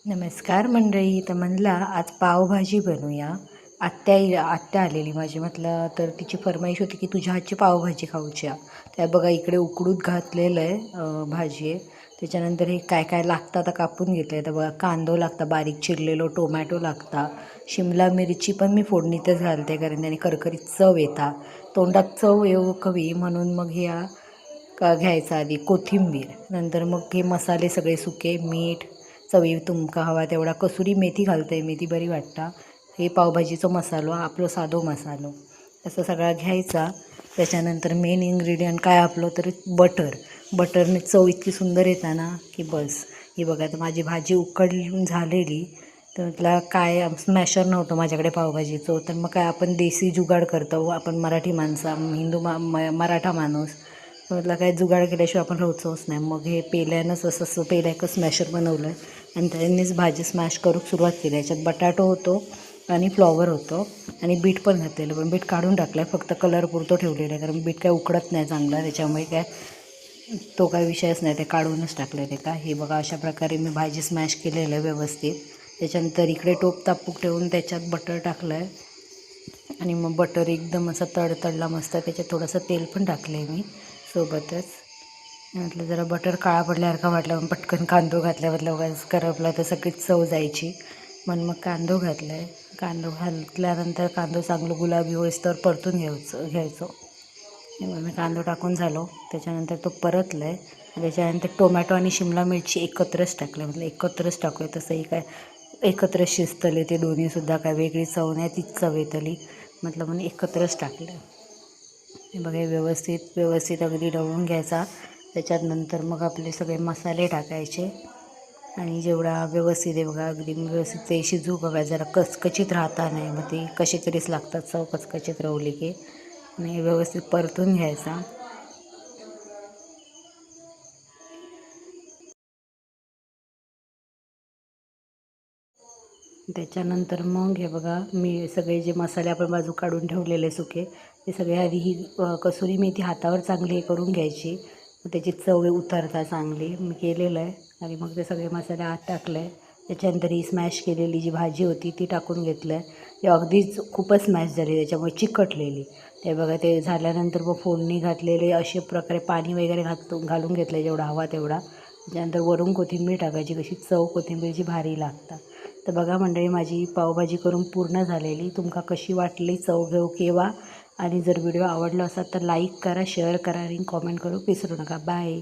नमस्कार मंडळी. तर म्हणला आज पावभाजी बनवूया. आत्या आलेली माझी, म्हटलं तर तिची फरमाईश होती की तुझ्या हातची पावभाजी खाऊची आहे. त्या बघा इकडे उकडूत घातलेलं आहे, भाजी आहे. त्याच्यानंतर हे काय काय लागतं आता कापून घेतलं आहे. तर बघा कांदो लागता, बारीक चिरलेलो टोमॅटो लागता, शिमला मिरची पण मी फोडणीतच घालते कारण त्याने करकरीत चव येता, तोंडात चव येऊ कवी म्हणून. मग हे घ्यायचं आधी कोथिंबीर, नंतर मग हे मसाले सगळे सुके, मीठ चवी तुमका हवा तेवढा, कसुरी मेथी घालते, मेथी बरी वाटता. हे पावभाजीचं मसालो आपलं साधो मसालो असं सगळा घ्यायचा. त्याच्यानंतर मेन इन्ग्रेडियंट काय आपलं तर बटरने चव इतकी सुंदर येते ना की बस. ही बघा तर माझी भाजी उकडून झालेली. तर त्याला काय स्मॅशर नव्हतं माझ्याकडे पावभाजीचं, तर मग काय आपण देसी जुगाड करतो, आपण मराठी माणसं, मराठा माणूस, म्हटलं काय जुगाड केल्याशिवाय आपण राहतोच नाही. मग हे पेल्यानंच असं पहिलं एकच स्मॅशर बनवलं आणि त्यांनीच भाजी स्मॅश करून सुरुवात केली. याच्यात बटाटो होतो आणि फ्लॉवर होतं आणि बीट पण घातलेलं, पण बीट काढून टाकलं आहे, फक्त कलर पुरतो ठेवलेलं आहे कारण बीट काय उकडत नाही चांगला, त्याच्यामुळे काय तो काय विषयच नाही, ते काढूनच टाकलं आहे. ते का हे बघा अशा प्रकारे मी भाजी स्मॅश केलेलं आहे व्यवस्थित. त्याच्यानंतर इकडे टोप तापूक ठेवून त्याच्यात बटर टाकलं आहे आणि मग बटर एकदम असं तडतडला मस्त. त्याच्यात थोडंसं तेल पण टाकलं आहे मी सोबतच. म्हटलं जरा बटर काळा पडल्यासारखा वाटलं, मग पटकन कांदो घातल्याबद्दल उगाच करपला तर सगळीच चव जायची, म्हणून मग कांदो घातला आहे. कांदो घातल्यानंतर कांदो चांगलं गुलाबी होईस्तोवर परतून घ्यायचो. मग मी कांदो टाकून झालो, त्याच्यानंतर तो परतला आहे. त्याच्यानंतर टोमॅटो आणि शिमला मिरची एकत्रच टाकलं, म्हटलं एकत्रच टाकूया, तसंही काय एकत्र शिजतले ते दोन्हीसुद्धा, काय वेगळी चव नाही, तीच चव येतली, म्हटलं म्हणून एकत्रच टाकलं. हे बघा व्यवस्थित अगदी ढवळून घ्यायचा. त्याच्यात नंतर मग आपले सगळे मसाले टाकायचे आणि जेवढा व्यवस्थित आहे बघा अगदी व्यवस्थित ते शिजू बघा, जरा कचकचित राहता नाही, मग ते कशी तरीच लागतात चव कचकचित रवली की. आणि व्यवस्थित परतून घ्यायचा. त्याच्यानंतर मग हे बघा मी सगळे जे मसाले आपण बाजू काढून ठेवलेले सुके, ते सगळे आधी ही कसुरी मेथी हातावर चांगली हे करून घ्यायची, मग त्याची चव उतरता चांगली. मी केलेलं आहे आणि मग ते सगळे मसाले आत टाकले आहे. त्याच्यानंतर ही स्मॅश केलेली जी भाजी होती ती टाकून घेतलं आहे. ते अगदीच खूपच स्मॅश झाली, त्याच्यामुळे चिकटलेली. ते बघा ते झाल्यानंतर मग फोडणी घातलेले अशा प्रकारे पाणी वगैरे घालून घेतलं जेवढा हवा तेवढा. त्याच्यानंतर वरून कोथिंबीर टाकायची, कशी चव कोथिंबीरची भारी लागतात. तर बघा मंडळी माझी पावभाजी करून पूर्ण झालेली. तुमका कशी वाटली चव घेऊ केव्हा, आणि जर व्हिडिओ आवडला असेल तर लाईक करा, शेअर करा आणि कॉमेंट करू विसरू नका. बाय.